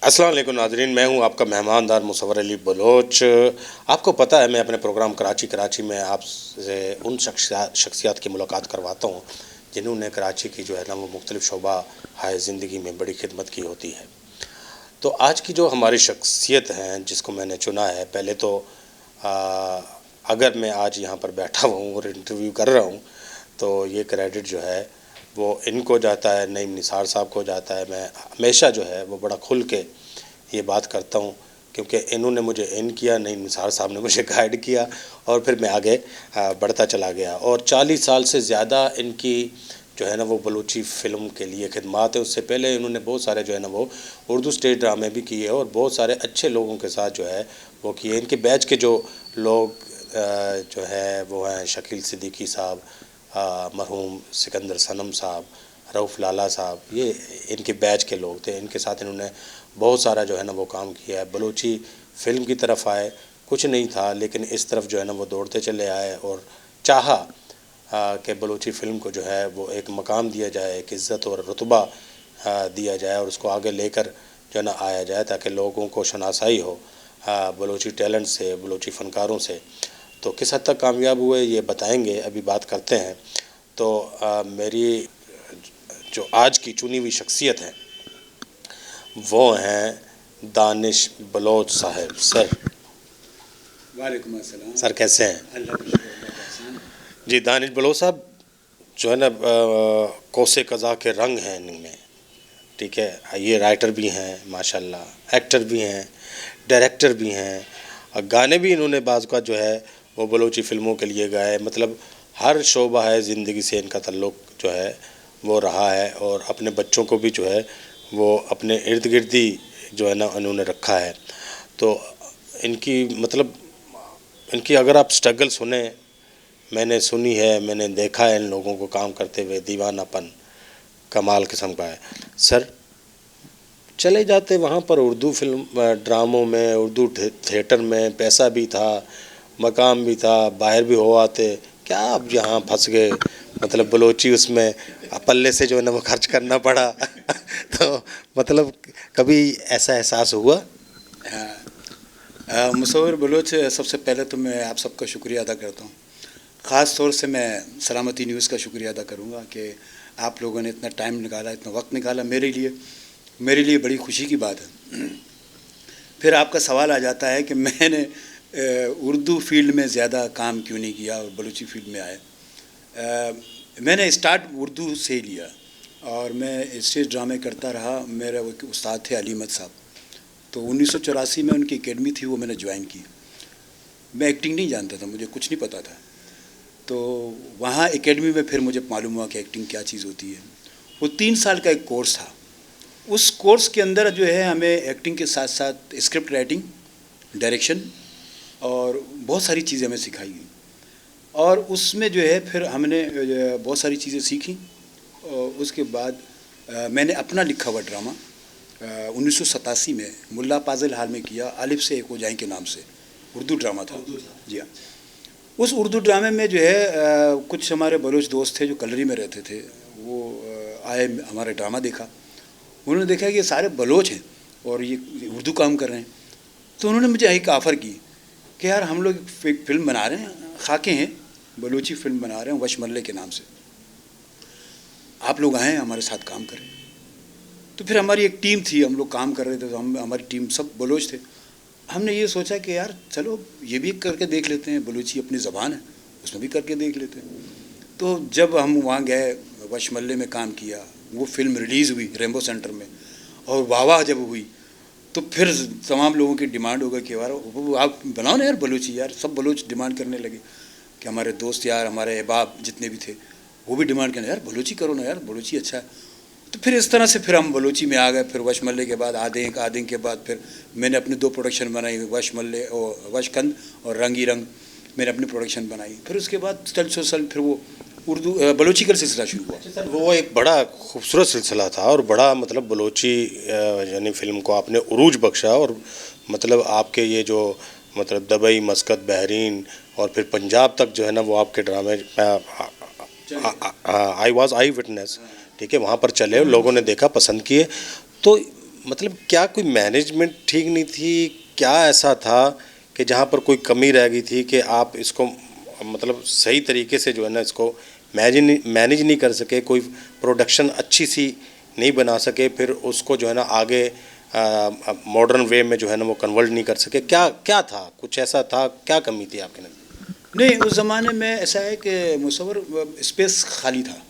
अस्सलाम वालेकुम नाज़रीन, मैं हूं आपका मेहमानदार मुसव्वर अली बलोच। आपको पता है मैं अपने प्रोग्राम कराची में आपसे उन शख्सियात की मुलाकात करवाता हूं जिन्होंने कराची की जो है ना वो मुख्तलिफ़ शोबा हाय ज़िंदगी में बड़ी खिदमत की होती है। तो आज की जो हमारी शख्सियत हैं जिसको मैंने चुना है, पहले तो आ, अगर मैं आज यहाँ पर बैठा हुआ हूँ और इंटरव्यू कर रहा हूँ तो ये क्रेडिट जो है वो इनको जाता है, नईम निसार साहब को जाता है। मैं हमेशा जो है वो बड़ा खुल के ये बात करता हूँ क्योंकि इन्होंने मुझे इन किया, नईम निसार साहब ने मुझे गाइड किया और फिर मैं आगे बढ़ता चला गया। और 40 साल से ज़्यादा इनकी जो है ना वो बलूची फ़िल्म के लिए खिदमात है। उससे पहले इन्होंने बहुत सारे जो है ना वो उर्दू स्टेज ड्रामे भी किए और बहुत सारे अच्छे लोगों के साथ जो है वो किए। इनके बैच के जो लोग जो है वो हैं शकील सिद्दीकी साहब, मरहूम सिकंदर सनम साहब, रऊफ़ लाला साहब, ये इनके बैच के लोग थे। इनके साथ इन्होंने बहुत सारा जो है ना वो काम किया है। बलूची फ़िल्म की तरफ आए, कुछ नहीं था लेकिन इस तरफ जो है ना वो दौड़ते चले आए और चाहा कि बलूची फ़िल्म को जो है वो एक मकाम दिया जाए, एक इज़्ज़त और रुतबा दिया जाए और उसको आगे लेकर जो है ना आया जाए ताकि लोगों को शनासाई हो बलूची टैलेंट से, बलूची फ़नकारों से। तो किस हद तक कामयाब हुए ये बताएंगे, अभी बात करते हैं। तो मेरी जो आज की चुनी हुई शख्सियत है वो हैं दानिश बलोच साहब। सर वालेकुम अस्सलाम। सर कैसे हैं? अल्लाह का शुक्र, अल्लाह का एहसान है। जी, दानिश बलोच साहब जो है ना कौसे क़ज़ा के रंग हैं इनमें, ठीक है। ये राइटर भी हैं माशाल्लाह, एक्टर भी हैं, डायरेक्टर भी हैं और गाने भी इन्होंने बाज़ का जो है वो बलूची फ़िल्मों के लिए गाए। मतलब हर शोबा है ज़िंदगी से इनका ताल्लुक़ जो है वो रहा है और अपने बच्चों को भी जो है वो अपने इर्द गिर्द ही जो है ना उन्होंने रखा है। तो इनकी मतलब इनकी अगर आप स्ट्रगल सुने, मैंने सुनी है, मैंने देखा है इन लोगों को काम करते हुए, दीवानापन कमाल किस्म का है। सर चले जाते वहाँ पर उर्दू फिल्म ड्रामों में, उर्दू थिएटर में पैसा भी था, मकाम भी था, बाहर भी हो आते, क्या आप यहाँ फंस गए? मतलब बलोची उसमें पल्ले से जो है ना वो खर्च करना पड़ा तो मतलब कभी ऐसा एहसास हुआ? मुसव्वर बलोच, सबसे पहले तो मैं आप सबका शुक्रिया अदा करता हूँ। ख़ास तौर से मैं सलामती न्यूज़ का शुक्रिया अदा करूँगा कि आप लोगों ने इतना टाइम निकाला, इतना वक्त निकाला मेरे लिए बड़ी खुशी की बात है। फिर आपका सवाल आ जाता है कि मैंने उर्दू फील्ड में ज़्यादा काम क्यों नहीं किया और बलूची फील्ड में आया। मैंने स्टार्ट उर्दू से ही लिया और मैं स्टेज ड्रामे करता रहा। मेरे वो उस्ताद थे अली अहमद साहब, तो 1984 में उनकी एकेडमी थी, वो मैंने ज्वाइन की। मैं एक्टिंग नहीं जानता था, मुझे कुछ नहीं पता था। तो वहाँ एकेडमी में फिर मुझे मालूम हुआ कि एक्टिंग क्या चीज़ होती है। वो 3 साल का एक कोर्स था। उस कोर्स के अंदर जो है हमें एक्टिंग के साथ साथ स्क्रिप्ट राइटिंग, डायरेक्शन और बहुत सारी चीज़ें हमें सिखाई गई। और उसमें जो है फिर हमने बहुत सारी चीज़ें सीखी। और उसके बाद मैंने अपना लिखा हुआ ड्रामा 1987 में मुल्ला पाजिल हाल में किया, आलिफ से एक हो जाए के नाम से उर्दू ड्रामा था। जी हाँ, उस उर्दू ड्रामे में जो है कुछ हमारे बलोच दोस्त थे जो कलरी में रहते थे, वो आए, हमारा ड्रामा देखा। उन्होंने देखा कि ये सारे बलोच हैं और ये उर्दू काम कर रहे हैं। तो उन्होंने मुझे एक ऑफ़र की कि यार हम लोग एक फ़िल्म बना रहे हैं, खाके हैं, बलूची फ़िल्म बना रहे हैं वशमल्ले के नाम से, आप लोग आएँ हमारे साथ काम करें। तो फिर हमारी एक टीम थी, हम लोग काम कर रहे थे। तो हमारी टीम सब बलोच थे। हमने ये सोचा कि यार चलो ये भी करके देख लेते हैं, बलूची अपनी ज़बान है, उसमें भी करके देख लेते हैं। तो जब हम वहाँ गए, वशमल्ले में काम किया, वो फ़िल्म रिलीज़ हुई रेम्बो सेंटर में और वाह जब हुई तो फिर तमाम लोगों की डिमांड हो गई कि यार आप बनाओ ना यार बलूची। यार सब बलोच डिमांड करने लगे कि हमारे दोस्त यार, हमारे अहबाब जितने भी थे वो भी डिमांड करने, यार बलूची करो ना यार, बलूची अच्छा है। तो फिर इस तरह से फिर हम बलूची में आ गए। फिर वशमल्ले के बाद आदें के बाद फिर मैंने अपनी 2 प्रोडक्शन बनाई, वशमल्ले और वशकंद और रंगी रंग मैंने अपनी प्रोडक्शन बनाई। फिर उसके बाद तसलसल फिर वो उर्दू बलूची का सिलसिला शुरू हुआ। अच्छा सर, वो एक बड़ा खूबसूरत सिलसिला था और बड़ा मतलब बलूची यानी फ़िल्म को आपने उरूज बख्शा और मतलब आपके ये जो मतलब दुबई, मस्कत, बहरीन और फिर पंजाब तक जो है ना वो आपके ड्रामे आई वॉज आई विटनेस, ठीक है, वहाँ पर चले, लोगों ने देखा, पसंद किए। तो मतलब क्या कोई मैनेजमेंट ठीक नहीं थी, क्या ऐसा था कि जहाँ पर कोई कमी रह गई थी कि आप इसको मतलब सही तरीके से जो है ना इसको मैनेज नहीं कर सके, कोई प्रोडक्शन अच्छी सी नहीं बना सके, फिर उसको जो है ना आगे मॉडर्न वे में जो है ना वो कन्वर्ट नहीं कर सके, क्या क्या था, कुछ ऐसा था, क्या कमी थी आपके नज़र? नहीं, उस ज़माने में ऐसा है कि मुसव्वर स्पेस खाली था,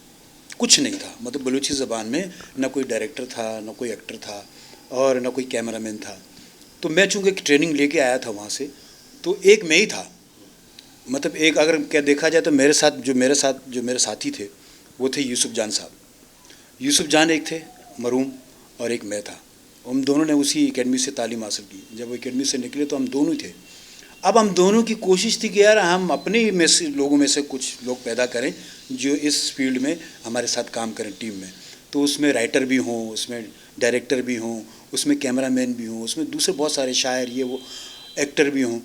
कुछ नहीं था। मतलब बलूची ज़बान में ना कोई डायरेक्टर था, ना कोई एक्टर था और ना कोई कैमरामैन था। तो मैं चूँकि ट्रेनिंग लेके आया था वहाँ से, तो एक मैं ही था। मतलब एक अगर क्या देखा जाए तो जो मेरे साथी थे वो थे यूसुफ जान साहब। यूसुफ जान एक थे मरूम और एक मैं था। हम दोनों ने उसी एकेडमी से तालीम हासिल की। जब वो एकेडमी से निकले तो हम दोनों ही थे। अब हम दोनों की कोशिश थी कि यार हम अपने ही में से लोगों में से कुछ लोग पैदा करें जो इस फील्ड में हमारे साथ काम करें टीम में। तो उसमें राइटर भी हों, उसमें डायरेक्टर भी हों, उसमें कैमरामैन भी हों, उसमें दूसरे बहुत सारे शायर ये वो एक्टर भी हों।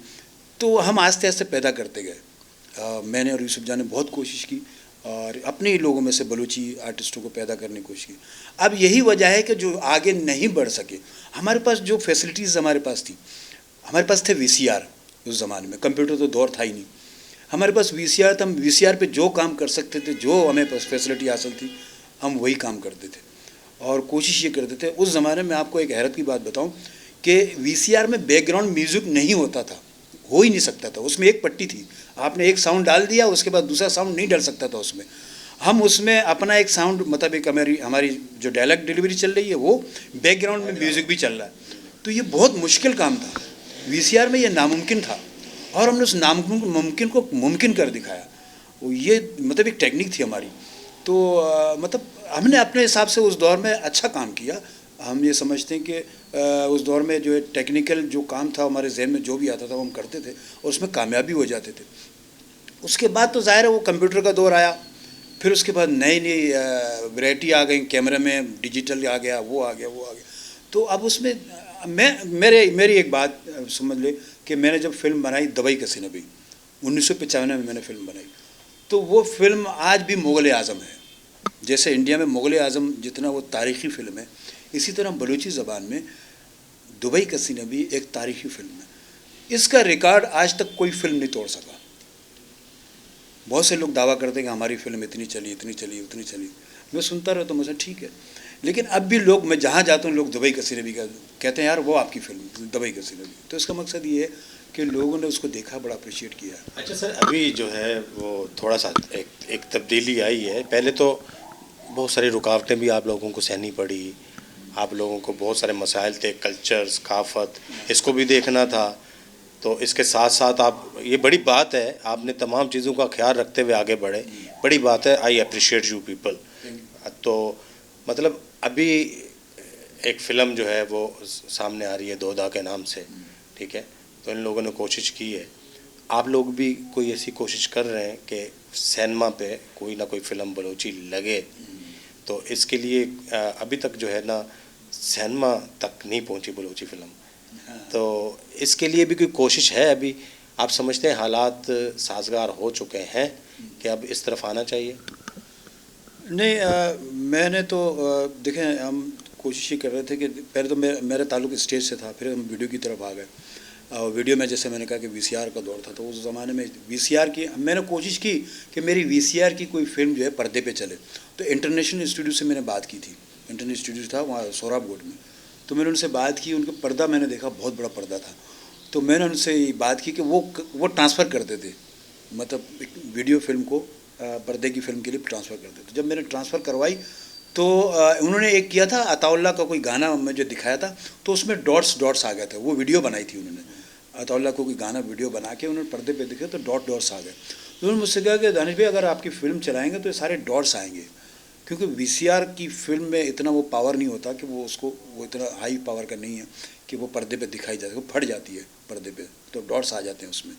तो हम आस्ते आस्ते पैदा करते गए। मैंने और यूसुफ जान ने बहुत कोशिश की और अपने ही लोगों में से बलूची आर्टिस्टों को पैदा करने की कोशिश की। अब यही वजह है कि जो आगे नहीं बढ़ सके, हमारे पास जो फैसिलिटीज़ हमारे पास थी, हमारे पास थे वीसीआर। उस ज़माने में कंप्यूटर तो दौर था ही नहीं। हमारे पास वीसीआर था, हम वीसीआर पे जो काम कर सकते थे, जो हमें पास फैसिलिटी हासिल थी, हम वही काम करते थे और कोशिश ये करते थे। उस ज़माने में आपको एक हैरत की बात बताऊं कि वीसीआर में बैकग्राउंड म्यूज़िक नहीं होता था, हो ही नहीं सकता था। उसमें एक पट्टी थी, आपने एक साउंड डाल दिया, उसके बाद दूसरा साउंड नहीं डाल सकता था उसमें। हम उसमें अपना एक साउंड मतलब एक हमारी जो डायलॉग डिलीवरी चल रही है वो बैकग्राउंड में म्यूज़िक भी चल रहा है। तो ये बहुत मुश्किल काम था। वीसीआर में ये नामुमकिन था और हमने उस नामुमकिन को मुमकिन कर दिखाया। ये मतलब एक टेक्निक थी हमारी। तो मतलब हमने अपने हिसाब से उस दौर में अच्छा काम किया। हम ये समझते हैं कि उस दौर में जो है टेक्निकल जो काम था हमारे जहन में जो भी आता था वो हम करते थे और उसमें कामयाबी हो जाते थे। उसके बाद तो ज़ाहिर है वो कंप्यूटर का दौर आया, फिर उसके बाद नई नई वैरायटी आ गई, कैमरे में डिजिटल आ गया, वो आ गया, वो आ गया। तो अब उसमें मेरी एक बात समझ ले कि मैंने जब फिल्म बनाई दवाई कसी नबी 1995 में मैंने फिल्म बनाई, तो वो फिल्म आज भी मुग़ल आज़म है। जैसे इंडिया में मुग़ल आज़म जितना वो तारीख़ी फ़िल्म है, इसी तरह बलूची ज़बान में दुबई कसी नबी एक तारीख़ी फ़िल्म है। इसका रिकॉर्ड आज तक कोई फिल्म नहीं तोड़ सका। बहुत से लोग दावा करते हैं कि हमारी फिल्म इतनी चली, इतनी चली, उतनी चली। मैं सुनता रहता हूँ, मुझे ठीक है, लेकिन अब भी लोग, मैं जहाँ जाता हूँ लोग दुबई कसी नबी का कहते हैं, यार वो आपकी फिल्म दुबई कसी नबी। तो इसका मकसद ये है कि लोगों ने उसको देखा, बड़ा अप्रिशिएट किया। अच्छा सर, अभी जो है वो थोड़ा सा एक तब्दीली आई है। पहले तो बहुत सारी रुकावटें भी आप लोगों को सहनी पड़ी, आप लोगों को बहुत सारे मसाइल थे, कल्चर, सकाफ़त, इसको भी देखना था। तो इसके साथ साथ आप, ये बड़ी बात है, आपने तमाम चीज़ों का ख्याल रखते हुए आगे बढ़े, बड़ी बात है। I appreciate you people. तो मतलब अभी एक फ़िल्म जो है वो सामने आ रही है दोदा के नाम से, ठीक है। तो इन लोगों ने कोशिश की है, आप लोग भी कोई ऐसी कोशिश कर रहे हैं कि सिनेमा पे कोई ना कोई फ़िल्म बलूची लगे? तो इसके लिए अभी तक जो है ना सिनेमा तक नहीं पहुंची बलूची फ़िल्म, तो इसके लिए भी कोई कोशिश है अभी? आप समझते हैं हालात साजगार हो चुके हैं कि अब इस तरफ आना चाहिए? नहीं, मैंने तो देखें, हम कोशिश ही कर रहे थे कि पहले तो मेरा ताल्लुक स्टेज से था, फिर हम वीडियो की तरफ आ गए। वीडियो में जैसे मैंने कहा कि वीसीआर का दौर था, तो उस ज़माने में वीसीआर की मैंने कोशिश की कि मेरी वीसीआर की कोई फिल्म जो है पर्दे पे चले। तो इंटरनेशनल स्टूडियो से मैंने बात की थी, इंटरनेशनल स्टूडियो था वहाँ सोहराबगढ़ में। तो मैंने उनसे बात की, उनका पर्दा मैंने देखा, बहुत बड़ा पर्दा था। तो मैंने उनसे बात की कि वो ट्रांसफ़र करते थे, मतलब एक वीडियो फिल्म को पर्दे की फ़िल्म के लिए ट्रांसफ़र करते थे। जब मैंने ट्रांसफ़र करवाई तो उन्होंने एक किया था, अताउल्ला का कोई गाना मैं जो दिखाया था, तो उसमें डॉट्स आ गए थे। वो वीडियो बनाई थी उन्होंने, अताउल्ला को कोई गाना वीडियो बना के उन्होंने पर्दे पे दिखे तो डॉट्स आ गए। तो उन्होंने मुझसे कहा कि दानिश भाई अगर आपकी फ़िल्म चलाएँगे तो ये सारे डॉट्स आएँगे, क्योंकि वीसीआर की फ़िल्म में इतना वो पावर नहीं होता कि वो इतना हाई पावर का नहीं है कि वो पर्दे पे दिखाई जाती है, वो फट जाती है पर्दे पे, तो डॉट्स आ जाते हैं उसमें।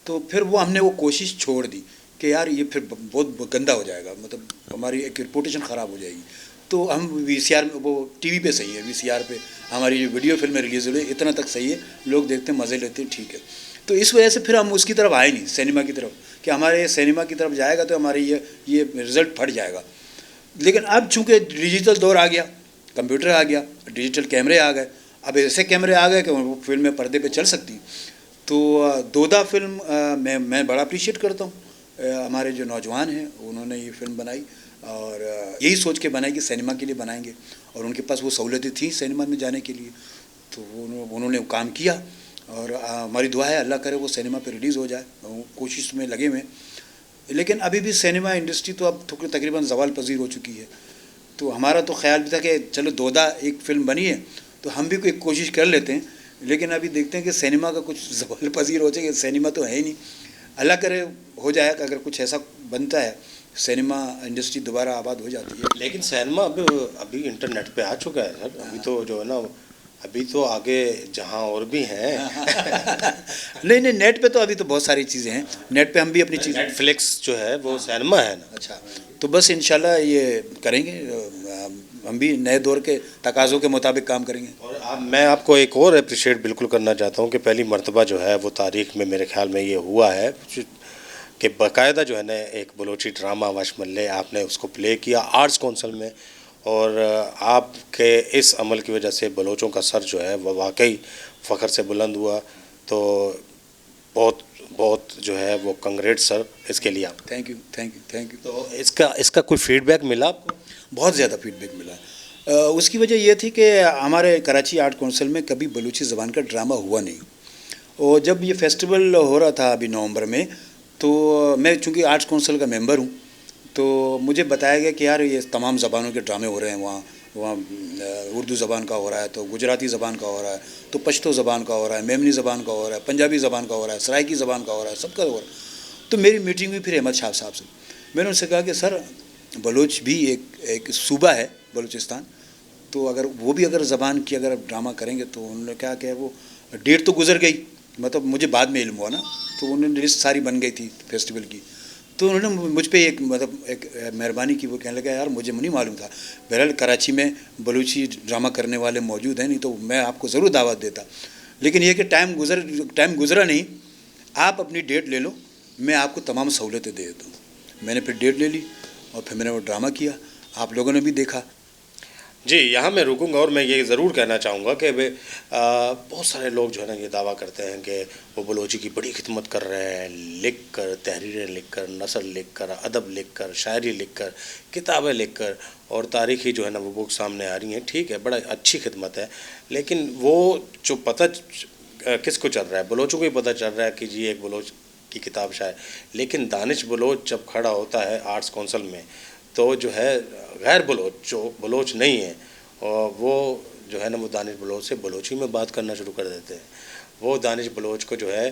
तो फिर हमने वो कोशिश छोड़ दी कि यार ये फिर बहुत गंदा हो जाएगा, मतलब हमारी एक रिपोर्टेशन ख़राब हो जाएगी। तो हम वीसीआर में, वो टीवी पे सही है, वीसीआर पे हमारी जो वीडियो फिल्में रिलीज़ हो रही इतना तक सही है, लोग देखते हैं, मज़े लेते हैं, ठीक है। तो इस वजह से फिर हम उसकी तरफ आए नहीं, सिनेमा की तरफ, कि हमारे सिनेमा की तरफ जाएगा तो हमारे ये रिज़ल्ट फट जाएगा। लेकिन अब चूँकि डिजिटल दौर आ गया, कंप्यूटर आ गया, डिजिटल कैमरे आ गए, अब ऐसे कैमरे आ गए कि वो फिल्में पर्दे पे चल सकती। तो दोदा फिल्म मैं बड़ा अप्रिशिएट करता हूँ। हमारे जो नौजवान हैं उन्होंने ये फिल्म बनाई और यही सोच के बनाई कि सिनेमा के लिए बनाएंगे, और उनके पास वो सहूलतें थी सिनेमा में जाने के लिए, तो उन्होंने काम किया। और हमारी दुआ है अल्लाह करे वो सिनेमा पे रिलीज़ हो जाए, कोशिश में लगे हुए। लेकिन अभी भी सिनेमा इंडस्ट्री तो अब तकरीबन ज़वाल पजीर हो चुकी है। तो हमारा तो ख्याल भी था कि चलो दोदा एक फ़िल्म बनी है तो हम भी कोई कोशिश कर लेते हैं, लेकिन अभी देखते हैं कि सिनेमा का कुछ ज़वाल पजीर हो जाएगा, सिनेमा तो है ही नहीं। अल्लाह करे हो जाए, अगर कुछ ऐसा बनता है सिनेमा इंडस्ट्री दोबारा आबाद हो जाती है। लेकिन सिनेमा अभी इंटरनेट पे आ चुका है सर, अभी तो जो है ना, अभी तो आगे जहाँ और भी हैं। नहीं, नेट पे तो अभी तो बहुत सारी चीज़ें हैं, नेट पे हम भी अपनी चीज़ें। नेटफ्लिक्स जो है वो सिनेमा है ना। अच्छा, तो बस इंशाल्लाह ये करेंगे, हम भी नए दौर के तकाज़ों के मुताबिक काम करेंगे। और मैं आपको एक और अप्रिशिएट बिल्कुल करना चाहता हूँ कि पहली मर्तबा जो है वो तारीख़ में मेरे ख्याल में ये हुआ है कि बाकायदा जो है ना एक बलोची ड्रामा वशमल्ले आपने उसको प्ले किया आर्ट्स काउंसिल में, और आपके इस अमल की वजह से बलोचों का सर जो है वह वाकई फ़ख्र से बुलंद हुआ। तो बहुत बहुत जो है वो कंग्रेट सर इसके लिए आप। Thank you. तो इसका कोई फीडबैक मिला आपको? बहुत ज़्यादा फीडबैक मिला। उसकी वजह ये थी कि हमारे कराची आर्ट काउंसिल में कभी बलूची ज़बान का ड्रामा हुआ नहीं, और जब ये फेस्टिवल हो रहा था अभी नवंबर में, तो मैं चूँकि आर्ट्स काउंसिल का मेंबर हूँ, तो मुझे बताया गया कि यार ये तमाम ज़बानों के ड्रामे हो रहे हैं वहाँ उर्दू ज़बान का हो रहा है, तो गुजराती ज़बान का हो रहा है, तो पश्तो ज़बान का हो रहा है, मेमनी ज़बान का हो रहा है, पंजाबी ज़बान का हो रहा है, सराइकी ज़बान का हो रहा है, सबका हो रहा है। तो मेरी मीटिंग हुई फिर अहमद शाह साहब से। मैंने उनसे कहा कि सर बलूच भी एक सूबा है बलूचिस्तान, तो अगर वो भी अगर ज़बान की अगर ड्रामा करेंगे, तो उन्होंने कहा कि वो डेट तो गुजर गई, मतलब मुझे बाद में इल्म हुआ ना, तो उन्होंने लिस्ट सारी बन गई थी फेस्टिवल की। तो उन्होंने मुझ पे एक मेहरबानी की, वो कहने लगा यार मुझे नहीं मालूम था, बहरहाल कराची में बलूची ड्रामा करने वाले मौजूद हैं, नहीं तो मैं आपको ज़रूर दावत देता, लेकिन ये कि टाइम गुजरा नहीं, आप अपनी डेट ले लो, मैं आपको तमाम सहूलतें दे देता हूँ। मैंने फिर डेट ले ली और फिर मैंने वो ड्रामा किया, आप लोगों ने भी देखा। जी, यहाँ मैं रुकूंगा और मैं ये ज़रूर कहना चाहूँगा कि बहुत सारे लोग जो है ना ये दावा करते हैं कि वो बलोची की बड़ी खिदमत कर रहे हैं, लिख कर, तहरीरें लिख कर, नसर लिख कर, अदब लिख कर, शायरी लिख कर, किताबें लिख कर, और तारीख़ी जो है ना वो बुक सामने आ रही हैं। ठीक है, बड़ा अच्छी खिदमत है, लेकिन वो जो पता किसको चल रहा है, बलोचों को ही पता चल रहा है कि जी एक बलोच की किताब शायद, लेकिन दानिश बलोच जब खड़ा होता है आर्ट्स काउंसिल में, तो जो है गैर बलोच जो बलोच नहीं है, और वो जो है ना वो दानिश बलोच से बलोची में बात करना शुरू कर देते हैं। वो दानिश बलोच को जो है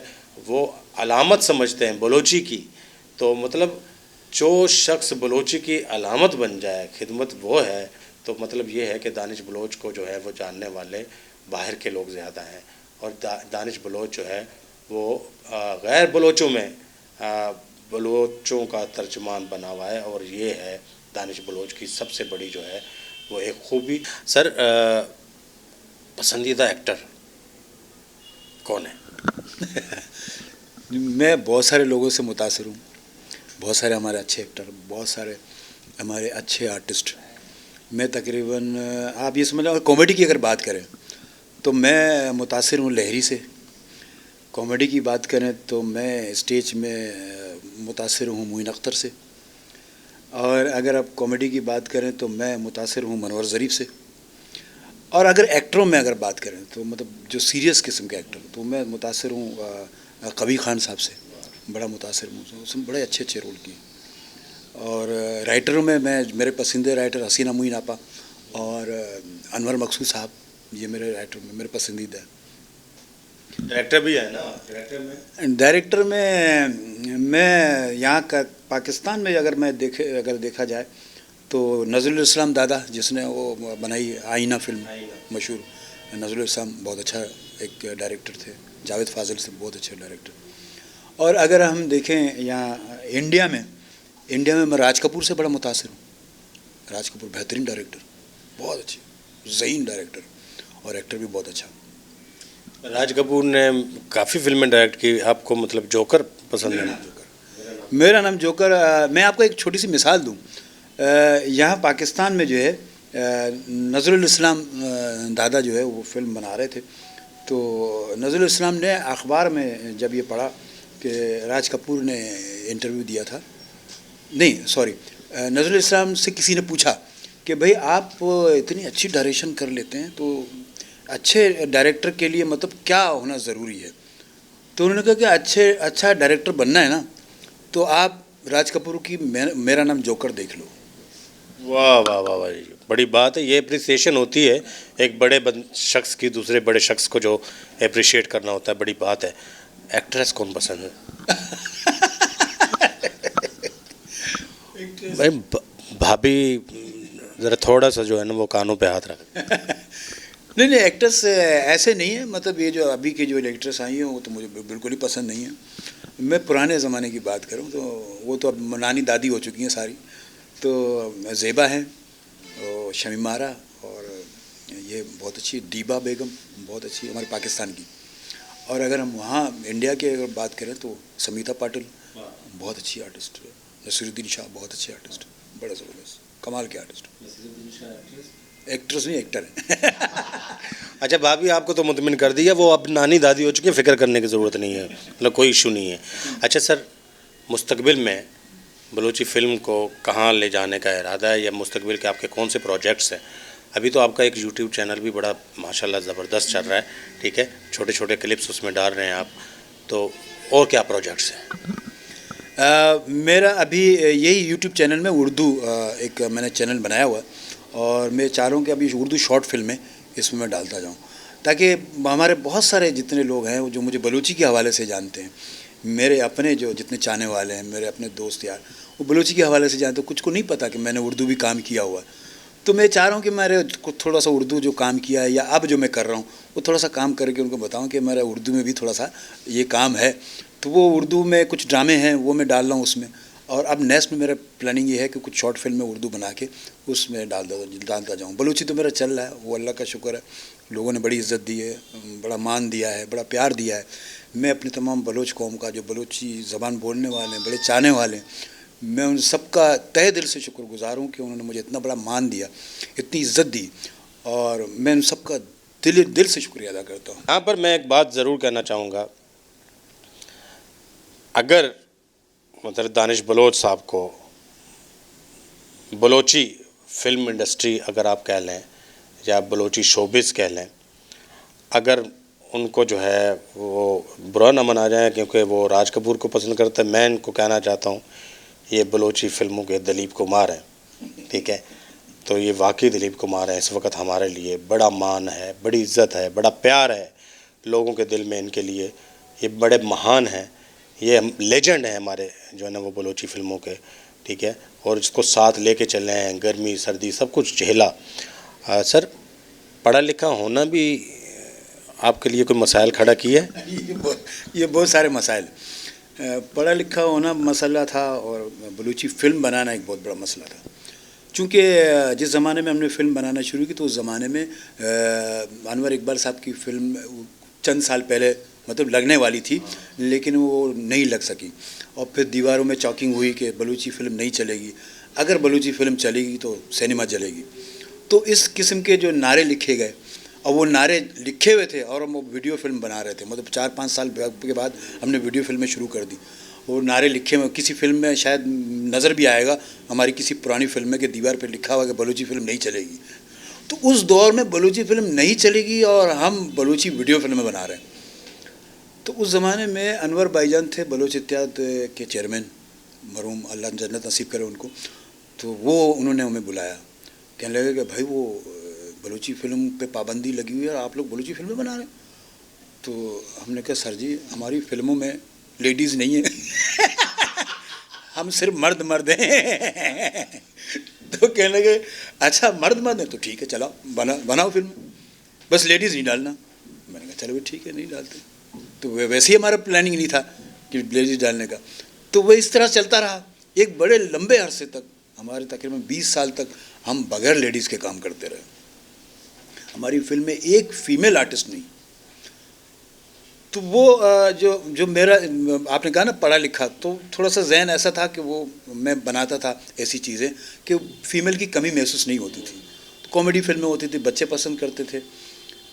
वो अलामत समझते हैं बलोची की। तो मतलब जो शख्स बलोची की अलामत बन जाए, खिदमत वो है, तो मतलब ये है कि दानिश बलोच को जो है वो जानने वाले बाहर के लोग ज़्यादा हैं, और दानिश बलोच जो है वो गैर बलोचों में बलोचों का तर्जुमान बना हुआ है, और ये है दानिश बलोच की सबसे बड़ी जो है वो एक खूबी। सर पसंदीदा एक्टर कौन है? मैं बहुत सारे लोगों से मुतासिर हूँ, बहुत सारे हमारे अच्छे एक्टर, बहुत सारे हमारे अच्छे आर्टिस्ट। मैं तकरीबन आप ये समझ लो, कॉमेडी की अगर बात करें तो मैं मुतासिर हूँ लहरी से। कॉमेडी की बात करें तो मैं स्टेज में मुतासिर हूँ मोइन अख्तर से। और अगर आप कॉमेडी की बात करें तो मैं मुतासिर हूँ मनवर ज़रीफ़ से। और अगर एक्टरों में अगर बात करें तो मतलब जो सीरियस किस्म के एक्टर, तो मैं मुतासिर हूँ कबीर खान साहब से, बड़ा मुतासिर हूँ, उसमें बड़े अच्छे अच्छे रोल किए। और राइटरों में मेरे पसंदीदा राइटर हसीना मोइन आपा और अनवर मकसूद साहब, ये मेरे राइटर में मेरे पसंदीदा है। डायरेक्टर भी है ना? डायरेक्टर में मैं यहाँ का पाकिस्तान में अगर देखा जाए तो नज़रुल इस्लाम दादा, जिसने वो बनाई आईना फिल्म मशहूर, नज़रुल इस्लाम बहुत अच्छा एक डायरेक्टर थे, जावेद फाजिल से बहुत अच्छे डायरेक्टर। और अगर हम देखें यहाँ इंडिया में मैं राज कपूर से बड़ा मुतासिर हूँ। राज कपूर बेहतरीन डायरेक्टर, बहुत अच्छे ज़हीन डायरेक्टर, और एक्टर भी बहुत अच्छा। राज कपूर ने काफ़ी फिल्में डायरेक्ट की, आपको मतलब जोकर पसंद है? मेरा नाम जोकर। मैं आपको एक छोटी सी मिसाल दूँ। यहाँ पाकिस्तान में जो है नज़रुल इस्लाम दादा जो है वो फिल्म बना रहे थे, तो नज़रुल इस्लाम ने अखबार में जब ये पढ़ा कि राज कपूर ने इंटरव्यू दिया था, नहीं सॉरी, नज़रुल इस्लाम से किसी ने पूछा कि भाई आप इतनी अच्छी डायरेक्शन कर लेते हैं तो अच्छे डायरेक्टर के लिए मतलब क्या होना ज़रूरी है, तो उन्होंने कहा कि अच्छा डायरेक्टर बनना है ना तो आप राज कपूर की मेरा नाम जोकर देख लो। वाह वाह वाह वाह, बड़ी बात है। ये अप्रिसिएशन होती है एक बड़े शख्स की दूसरे बड़े शख्स को जो अप्रिशिएट करना होता है, बड़ी बात है। एक्ट्रेस कौन पसंद है? भाई भाभी ज़रा थोड़ा सा जो है ना वो कानों पे हाथ रख। नहीं नहीं, एक्ट्रेस ऐसे नहीं है, मतलब ये जो अभी की जो एक्ट्रेस आई हैं वो तो मुझे बिल्कुल ही पसंद नहीं है। मैं पुराने ज़माने की बात करूं तो वो तो अब नानी दादी हो चुकी हैं सारी, तो ज़ेबा हैं और शमीमा आरा, और ये बहुत अच्छी दीबा बेगम, बहुत अच्छी हमारे पाकिस्तान की। और अगर हम वहाँ इंडिया की अगर बात करें तो समीता पाटिल बहुत अच्छी आर्टिस्ट है, नसीरुद्दीन शाह बहुत अच्छे आर्टिस्ट, बड़ा ज़बरदस्त कमाल के आर्टिस्ट। एक्ट्रेस नहीं, एक्टर है। अच्छा भाभी आपको तो मुतमिन कर दिया, वो अब नानी दादी हो चुकी है, फ़िक्र करने की ज़रूरत नहीं है, मतलब कोई इशू नहीं है। अच्छा सर, मुस्तकबिल में बलूची फ़िल्म को कहाँ ले जाने का इरादा है, या मुस्तकबिल के आपके कौन से प्रोजेक्ट्स हैं? अभी तो आपका एक यूट्यूब चैनल भी बड़ा माशाल्लाह ज़बरदस्त चल रहा है, ठीक है, छोटे छोटे क्लिप्स उसमें डाल रहे हैं आप, तो और क्या प्रोजेक्ट्स हैं? मेरा अभी यही यूट्यूब चैनल में उर्दू एक मैंने चैनल बनाया हुआ है, और मैं चाह रहा हूँ कि अभी उर्दू शॉर्ट फिल्में इसमें मैं डालता जाऊँ, ताकि हमारे बहुत सारे जितने लोग हैं जो मुझे बलूची के हवाले से जानते हैं, मेरे अपने जो जितने चाहने वाले हैं, मेरे अपने दोस्त यार, वो बलूची के हवाले से जानते हैं, कुछ को नहीं पता कि मैंने उर्दू भी काम किया हुआ है। तो मैं चाह रहा हूँ कि मेरे थोड़ा सा उर्दू जो काम किया है या अब जो मैं कर रहा हूँ वो थोड़ा सा काम करके उनको बताऊँ कि मेरा उर्दू में भी थोड़ा सा ये काम है। तो वो उर्दू में कुछ ड्रामे हैं वो मैं डाल रहा हूँ उसमें, और अब नेक्स्ट में मेरा प्लानिंग ये है कि कुछ शॉर्ट फिल्म में उर्दू बना के उसमें डालता जाऊँ। बलूची तो मेरा चल रहा है, वो अल्लाह का शुक्र है, लोगों ने बड़ी इज़्ज़त दी है, बड़ा मान दिया है, बड़ा प्यार दिया है। मैं अपनी तमाम बलूच कौम का जो बलूची ज़बान बोलने वाले हैं, बड़े चाहने वाले हैं, मैं उन सबका तहे दिल से शुक्रगुज़ार हूँ कि उन्होंने मुझे इतना बड़ा मान दिया, इतनी इज़्ज़त दी, और मैं उन सबका दिल से शुक्रिया अदा करता हूँ। यहाँ पर मैं एक बात ज़रूर कहना चाहूँगा, अगर मतलब दानिश बलोच साहब को बलोची फ़िल्म इंडस्ट्री अगर आप कह लें या बलोची शोबिस कह लें, अगर उनको जो है वो बुरा ना मना जाए क्योंकि वो राज कपूर को पसंद करते हैं, मैं इनको कहना चाहता हूँ ये बलोची फ़िल्मों के दिलीप कुमार हैं, ठीक है, तो ये वाकई दिलीप कुमार हैं। इस वक्त हमारे लिए बड़ा मान है, बड़ी इज़्ज़त है, बड़ा प्यार है लोगों के दिल में इनके लिए, ये बड़े महान हैं, ये लेजेंड हैं हमारे जो है ना वो बलोची फ़िल्मों के, ठीक है, और इसको साथ लेके चले हैं, गर्मी सर्दी सब कुछ झेला। सर, पढ़ा लिखा होना भी आपके लिए कोई मसाइल खड़ा किया है? ये बहुत सारे मसाइल, पढ़ा लिखा होना मसला था, और बलूची फ़िल्म बनाना एक बहुत बड़ा मसला था। चूँकि जिस ज़माने में हमने फ़िल्म बनाना शुरू की तो उस ज़माने में अनवर इकबाल साहब की फ़िल्म चंद साल पहले मतलब लगने वाली थी, लेकिन वो नहीं लग सकी, और फिर दीवारों में चॉकिंग हुई कि बलूची फ़िल्म नहीं चलेगी, अगर बलूची फ़िल्म चलेगी तो सिनेमा जलेगी। तो इस किस्म के जो नारे लिखे गए, और वो नारे लिखे हुए थे और हम वो वीडियो फिल्म बना रहे थे, मतलब 4-5 साल के बाद हमने वीडियो फिल्में शुरू कर दी। वो नारे लिखे हुए, किसी फिल्म में शायद नज़र भी आएगा हमारी किसी पुरानी फिल्म में कि दीवार पे लिखा हुआ कि बलूची फ़िल्म नहीं चलेगी। तो उस दौर में बलूची फ़िल्म नहीं चलेगी और हम बलूची वीडियो फिल्में बना रहे हैं। तो उस ज़माने में अनवर भाईजान थे बलूच इत्तेहाद के चेयरमैन, मरहूम अल्लाह जन्नत नसीब करे उनको, तो वो उन्होंने हमें बुलाया, कहने लगे कि भाई वो बलूची फ़िल्म पे पाबंदी लगी हुई है और आप लोग बलूची फिल्में बना रहे हैं। तो हमने कहा सर जी हमारी फिल्मों में लेडीज़ नहीं है हम सिर्फ मर्द हैं तो कहने लगे अच्छा मर्द हैं तो ठीक है चलो बनाओ फिल्म, बस लेडीज़ नहीं डालना। मैंने कहा चलो ठीक है नहीं डालते, तो वैसे ही हमारा प्लानिंग नहीं था कि लेडीज़ डालने का। तो वह इस तरह चलता रहा एक बड़े लंबे अरसे तक, हमारे तकरीबन 20 साल तक हम बगैर लेडीज़ के काम करते रहे। हमारी फिल्म में एक फ़ीमेल आर्टिस्ट नहीं। तो वो जो मेरा आपने कहा ना पढ़ा लिखा, तो थोड़ा सा जहन ऐसा था कि वो मैं बनाता था ऐसी चीज़ें कि फ़ीमेल की कमी महसूस नहीं होती थी। तो कॉमेडी फिल्में होती थी, बच्चे पसंद करते थे,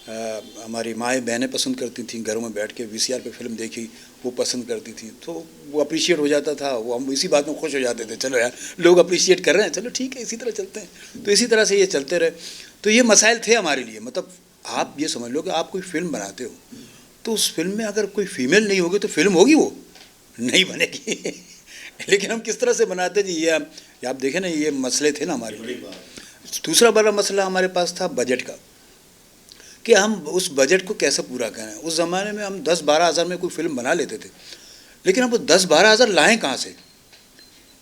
हमारी माएँ बहनें पसंद करती थीं, घरों में बैठ के वीसीआर पे फिल्म देखी, वो पसंद करती थी, तो वो अप्रिशिएट हो जाता था, वो हम इसी बात में खुश हो जाते थे, चलो यार लोग अप्रिशिएट कर रहे हैं, चलो ठीक है इसी तरह चलते हैं। तो इसी तरह से ये चलते रहे। तो ये मसाइल थे हमारे लिए। मतलब आप ये समझ लो कि आप कोई फिल्म बनाते हो तो उस फिल्म में अगर कोई फीमेल नहीं होगी तो फिल्म होगी, वो नहीं बनेगी। लेकिन हम किस तरह से बनाते जी, ये आप देखें ना, ये मसले थे ना हमारे लिए। दूसरा बड़ा मसला हमारे पास था बजट का, कि हम उस बजट को कैसे पूरा करें। उस ज़माने में हम 10-12 हज़ार में कोई फिल्म बना लेते थे, लेकिन अब 10-12 हज़ार लाएँ कहाँ से?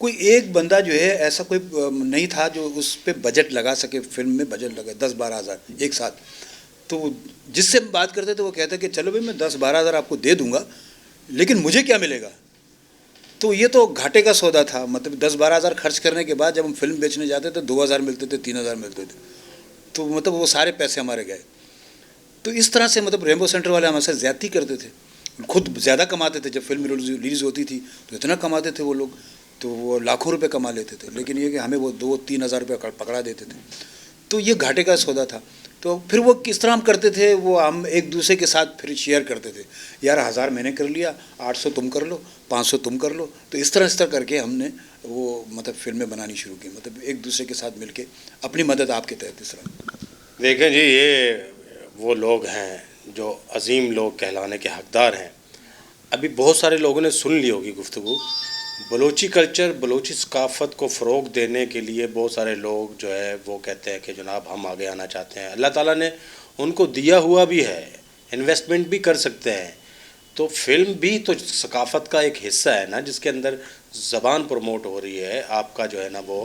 कोई एक बंदा जो है ऐसा कोई नहीं था जो उस पे बजट लगा सके, फिल्म में बजट लगा 10-12 हज़ार एक साथ। तो जिससे हम बात करते थे वो कहता कि चलो भाई मैं 10-12 हज़ार आपको दे दूंगा, लेकिन मुझे क्या मिलेगा? तो ये तो घाटे का सौदा था। मतलब 10-12 हज़ार खर्च करने के बाद जब हम फिल्म बेचने जाते थे 2 हज़ार मिलते थे, 3 हज़ार मिलते थे, तो मतलब वो सारे पैसे हमारे गए। तो इस तरह से मतलब रेनबो सेंटर वाले हमारे साथ ज़्यादती करते थे, खुद ज़्यादा कमाते थे। जब फिल्म रिलीज़ होती थी तो इतना कमाते थे वो लोग, तो वो लाखों रुपए कमा लेते थे, लेकिन ये कि हमें वो 2-3 हज़ार रुपये पकड़ा देते थे। तो ये घाटे का सौदा था। तो फिर वो किस तरह हम करते थे, वो हम एक दूसरे के साथ फिर शेयर करते थे, यार 1000 मैंने कर लिया, 800 तुम कर लो, 500 तुम कर लो। तो इस तरह करके हमने वो मतलब फिल्में बनानी शुरू की, मतलब एक दूसरे के साथ मिलके अपनी मदद आपके तहत। इस तरह देखें जी, ये वो लोग हैं जो अजीम लोग कहलाने के हकदार हैं। अभी बहुत सारे लोगों ने सुन ली होगी गुफ्तगू। बलोची कल्चर, बलोची सकाफ़त को फ़रोग़ देने के लिए बहुत सारे लोग जो है वो कहते हैं कि जनाब हम आगे आना चाहते हैं। अल्लाह ताला ने उनको दिया हुआ भी है, इन्वेस्टमेंट भी कर सकते हैं। तो फिल्म भी तो सकाफ़त का एक हिस्सा है ना, जिसके अंदर ज़बान प्रमोट हो रही है, आपका जो है ना वो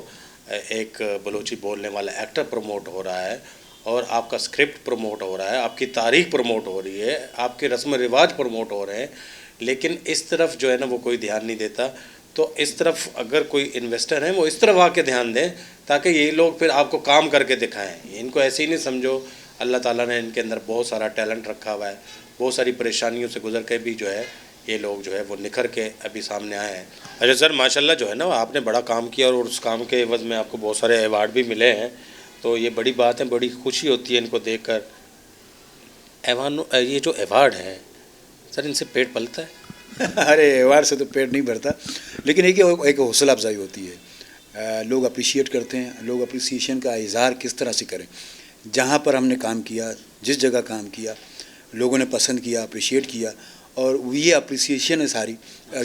एक बलोची बोलने वाला एक्टर प्रमोट हो रहा है, और आपका स्क्रिप्ट प्रमोट हो रहा है, आपकी तारीख़ प्रमोट हो रही है, आपके रस्म रिवाज प्रमोट हो रहे हैं। लेकिन इस तरफ जो है ना वो कोई ध्यान नहीं देता। तो इस तरफ अगर कोई इन्वेस्टर है वो इस तरफ आके ध्यान दें, ताकि ये लोग फिर आपको काम करके दिखाएं। इनको ऐसे ही नहीं समझो, अल्लाह ताला ने इनके अंदर बहुत सारा टैलेंट रखा हुआ है, बहुत सारी परेशानियों से गुजर के भी जो है ये लोग जो है वो निखर के अभी सामने आए हैं। अच्छा सर, माशाल्लाह जो है ना आपने बड़ा काम किया, और उस काम के एवज़ में आपको बहुत सारे अवार्ड भी मिले हैं, तो ये बड़ी बात है, बड़ी खुशी होती है इनको देख कर। ये जो अवार्ड हैं सर, इनसे पेट पलता है? अरे अवार्ड से तो पेट नहीं भरता, लेकिन एक हौसला अफजाई होती है। लोग अप्रिशिएट करते हैं, लोग अप्रिसिएशन का इज़हार किस तरह से करें। जहाँ पर हमने काम किया, जिस जगह काम किया, लोगों ने पसंद किया, अप्रिशिएट किया, और ये अप्रिसिएशन है सारी,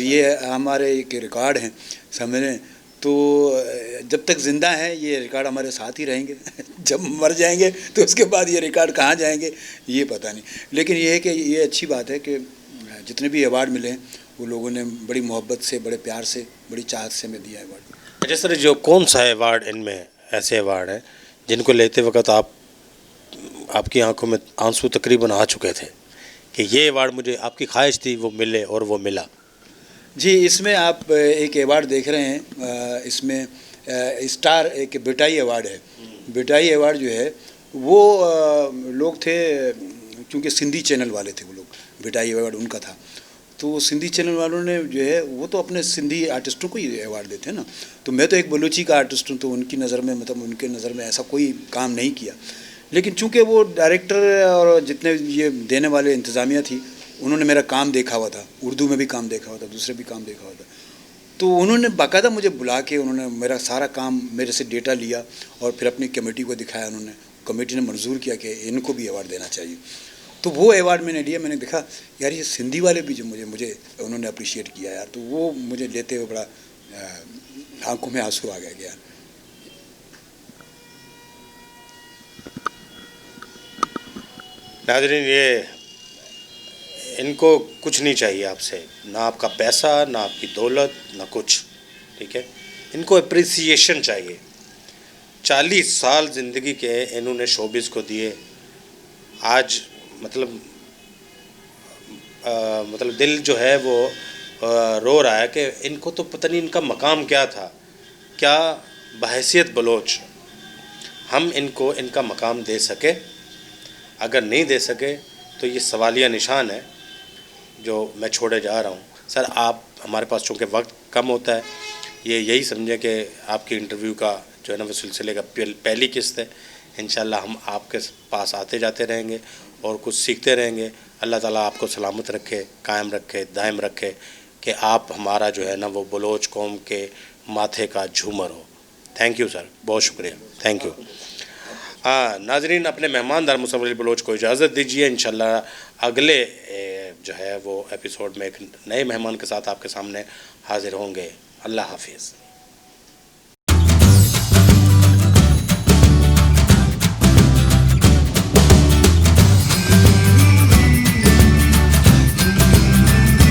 ये हमारे एक रिकॉर्ड हैं समझें। तो जब तक ज़िंदा हैं ये रिकॉर्ड हमारे साथ ही रहेंगे। जब मर जाएंगे तो उसके बाद ये रिकॉर्ड कहाँ जाएंगे ये पता नहीं। लेकिन ये है कि ये अच्छी बात है कि जितने भी अवार्ड मिले हैं वो लोगों ने बड़ी मोहब्बत से, बड़े प्यार से, बड़ी चाहत से हमें दिया अवार्ड। अच्छा सर, जो कौन सा अवार्ड इनमें ऐसे अवार्ड हैं जिनको लेते वक्त आपकी आंखों में आंसू तकरीबन आ चुके थे कि ये अवार्ड मुझे, आपकी ख्वाहिश थी वो मिले और वो मिला? जी, इसमें आप एक अवार्ड देख रहे हैं, इसमें स्टार एक बिटाई अवार्ड है। बिटाई अवार्ड जो है वो लोग थे, क्योंकि सिंधी चैनल वाले थे वो लोग, बिटाई अवार्ड उनका था। तो सिंधी चैनल वालों ने जो है वो तो अपने सिंधी आर्टिस्टों को ही अवार्ड देते हैं ना। तो मैं तो एक बलूची का आर्टिस्ट हूँ, तो उनकी नज़र में मतलब उनके नज़र में ऐसा कोई काम नहीं किया। लेकिन चूँकि वो डायरेक्टर और जितने ये देने वाले इंतज़ामिया थी, उन्होंने मेरा काम देखा हुआ था, उर्दू में भी काम देखा हुआ था, दूसरे भी काम देखा हुआ था। तो उन्होंने बाकायदा मुझे बुला के उन्होंने मेरा सारा काम मेरे से डेटा लिया और फिर अपनी कमेटी को दिखाया। उन्होंने, कमेटी ने मंजूर किया कि इनको भी अवार्ड देना चाहिए। तो वो अवार्ड मैंने लिया। मैंने देखा यार ये सिंधी वाले भी जो मुझे उन्होंने अप्रिशिएट किया यार, तो वो मुझे लेते हुए बड़ा आंखों में आंसू आ गया यार। नाज़रीन, ये इनको कुछ नहीं चाहिए आपसे, ना आपका पैसा, ना आपकी दौलत, ना कुछ, ठीक है। इनको अप्रिसिएशन चाहिए। 40 साल ज़िंदगी के इन्होंने शोबिस को दिए। आज मतलब दिल जो है वो रो रहा है कि इनको तो पता नहीं इनका मकाम क्या था, क्या बहैसियत बलोच हम इनको इनका मकाम दे सके। अगर नहीं दे सके तो ये सवालिया निशान है जो मैं छोड़े जा रहा हूँ। सर, आप, हमारे पास चूँकि वक्त कम होता है, यही समझें कि आपकी इंटरव्यू का जो है ना वो सिलसिले का पहली किस्त है। इंशाल्लाह हम आपके पास आते जाते रहेंगे और कुछ सीखते रहेंगे। अल्लाह ताला आपको सलामत रखे, कायम रखे, दायम रखे कि आप हमारा जो है ना वो बलोच कौम के माथे का झूमर हो। थैंक यू सर, बहुत शुक्रिया, थैंक यू। हाँ नाजरीन, अपने मेहमानदार मुसव्वर अली बलोच को इजाज़त दीजिए। इंशाल्लाह अगले जो है वो एपिसोड में एक नए मेहमान के साथ आपके सामने हाजिर होंगे। अल्लाह हाफिज़।